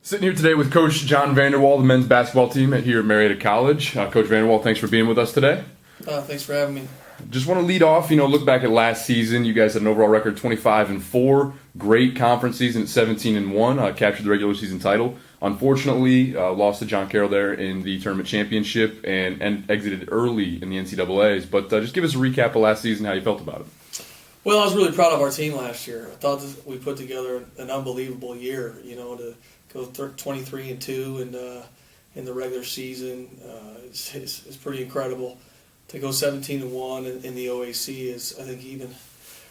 Sitting here today with Coach Jon VanderWal, the men's basketball team here at Marietta College. Coach VanderWal, thanks for being with us today. Thanks for having me. Just want to lead off, look back at last season. You guys had an overall record 25-4, great conference season at 17-1, captured the regular season title. Unfortunately, lost to John Carroll there in the tournament championship and exited early in the NCAAs. But just give us a recap of last season, how you felt about it. Well, I was really proud of our team last year. I thought that we put together an unbelievable year, to go 23-2 in the regular season. It's pretty incredible. To go 17-1 in the OAC is, I think, even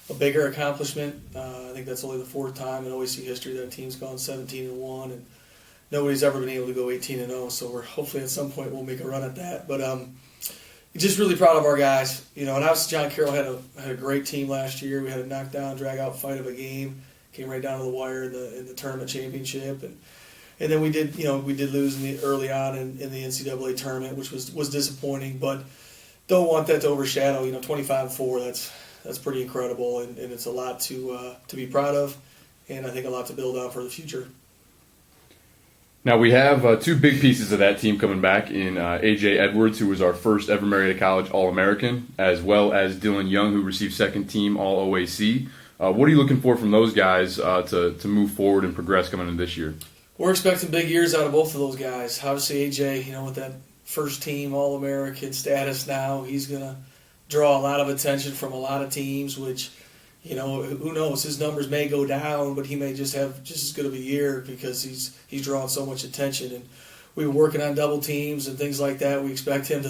a bigger accomplishment. I think that's only the fourth time in OAC history that a team's gone 17-1, and nobody's ever been able to go 18-0. So we're hopefully at some point we'll make a run at that. But just really proud of our guys. And obviously John Carroll had a great team last year. We had a knockdown, drag-out fight of a game. Came right down to the wire in the tournament championship, and then we did lose early on in the NCAA tournament, which was disappointing, but don't want that to overshadow. 25-4, that's pretty incredible, and it's a lot to be proud of, and I think a lot to build on for the future. Now we have two big pieces of that team coming back in A.J. Edwards, who was our first ever Marietta College All-American, as well as Dylan Young, who received second team All-OAC. What are you looking for from those guys to move forward and progress coming into this year? We're expecting big years out of both of those guys. Obviously, AJ, with that first team All-American status now, he's going to draw a lot of attention from a lot of teams, which, who knows, his numbers may go down, but he may just have just as good of a year because he's drawing so much attention. And we were working on double teams and things like that. We expect him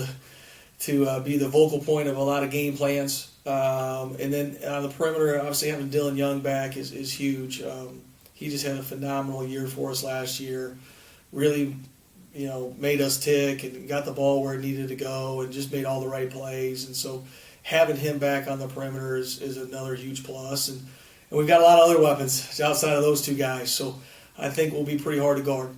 to be the vocal point of a lot of game plans. And then on the perimeter, obviously having Dylan Young back is huge. He just had a phenomenal year for us last year. Really, made us tick and got the ball where it needed to go and just made all the right plays. And so having him back on the perimeter is another huge plus. And we've got a lot of other weapons outside of those two guys. So I think we'll be pretty hard to guard.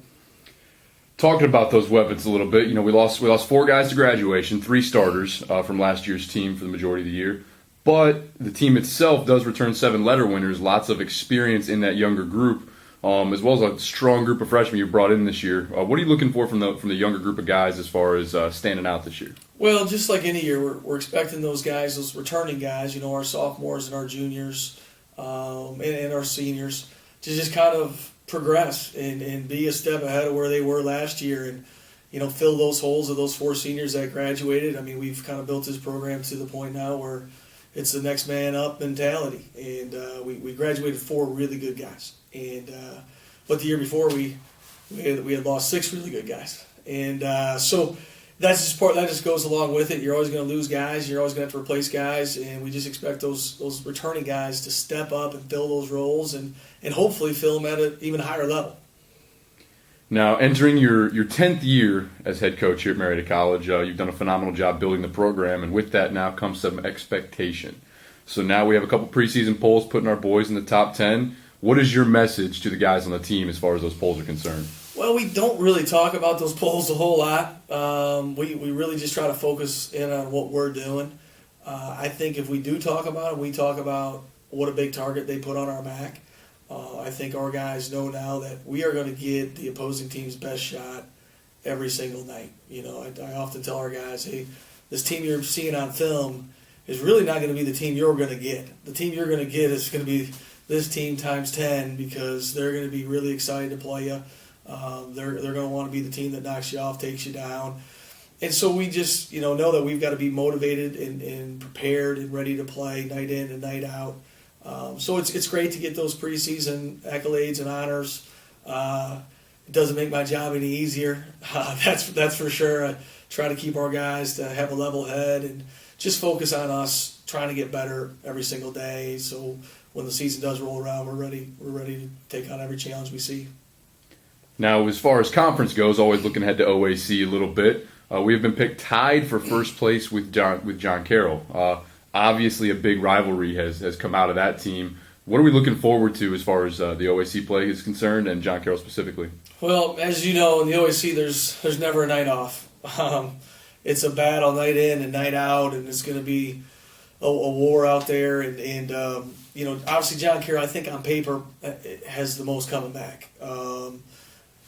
Talking about those weapons a little bit, we lost four guys to graduation, three starters from last year's team for the majority of the year. But the team itself does return 7 letter winners, lots of experience in that younger group, as well as a strong group of freshmen you brought in this year. What are you looking for from the younger group of guys as far as standing out this year? Well, just like any year, we're expecting those guys, those returning guys, our sophomores and our juniors and our seniors, to just kind of progress and be a step ahead of where they were last year and, fill those holes of those 4 seniors that graduated. I mean, we've kind of built this program to the point now where it's the next man up mentality, and we graduated 4 really good guys, and but the year before we had lost 6 really good guys, and so that's just that just goes along with it. You're always going to lose guys, you're always going to have to replace guys, and we just expect those returning guys to step up and fill those roles and hopefully fill them at an even higher level. Now, entering your 10th year as head coach here at Marietta College, you've done a phenomenal job building the program, and with that now comes some expectation. So now we have a couple preseason polls putting our boys in the top 10. What is your message to the guys on the team as far as those polls are concerned? Well, we don't really talk about those polls a whole lot. We really just try to focus in on what we're doing. I think if we do talk about it, we talk about what a big target they put on our back. I think our guys know now that we are going to get the opposing team's best shot every single night. I often tell our guys, hey, this team you're seeing on film is really not going to be the team you're going to get. The team you're going to get is going to be this team times 10 because they're going to be really excited to play you. They're going to want to be the team that knocks you off, takes you down. And so we just know that we've got to be motivated and prepared and ready to play night in and night out. So it's great to get those preseason accolades and honors. It doesn't make my job any easier. That's for sure. I try to keep our guys to have a level head and just focus on us trying to get better every single day. So when the season does roll around, we're ready to take on every challenge we see. Now, as far as conference goes, always looking ahead to OAC a little bit. We have been picked tied for first place with John Carroll. Obviously, a big rivalry has come out of that team. What are we looking forward to as far as the OAC play is concerned, and John Carroll specifically? Well, as you know, in the OAC, there's never a night off. It's a battle night in and night out, and it's going to be a war out there. And obviously John Carroll, I think on paper, has the most coming back.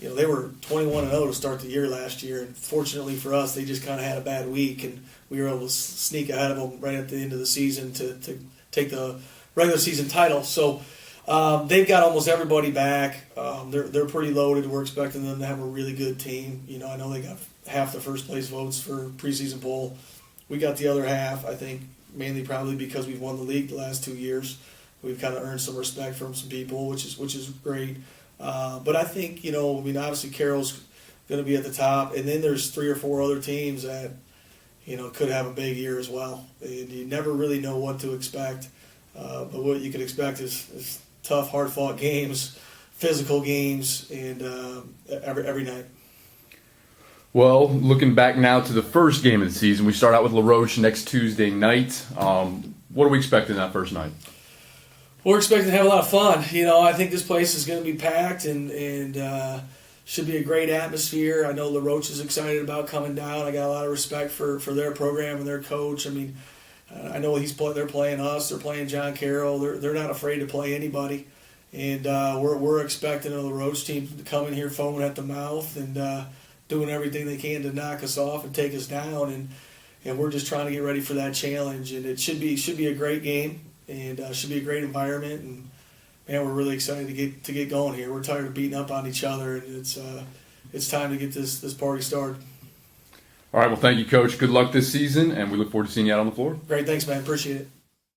they were 21-0 to start the year last year, and fortunately for us, they just kind of had a bad week, and we were able to sneak ahead of them right at the end of the season to take the regular season title. So they've got almost everybody back. They're pretty loaded. We're expecting them to have a really good team. I know they got half the first place votes for preseason poll. We got the other half, I think, mainly probably because we've won the league the last 2 years. We've kind of earned some respect from some people, which is great. But I think, obviously Carroll's going to be at the top, and then there's 3 or 4 other teams that, could have a big year as well. And you never really know what to expect. But what you can expect is tough, hard-fought games, physical games, and every night. Well, looking back now to the first game of the season, we start out with La Roche next Tuesday night. What are we expecting that first night? We're expecting to have a lot of fun. I think this place is going to be packed and should be a great atmosphere. I know La Roche is excited about coming down. I got a lot of respect for their program and their coach. I mean, I know they're playing us. They're playing John Carroll. They're not afraid to play anybody. And we're expecting the La Roche team to come in here foaming at the mouth and doing everything they can to knock us off and take us down. And we're just trying to get ready for that challenge. And it should be a great game. And should be a great environment, and man, we're really excited to get going here. We're tired of beating up on each other, and it's time to get this party started. All right, well, thank you, Coach. Good luck this season, and we look forward to seeing you out on the floor. Great, thanks, man. Appreciate it.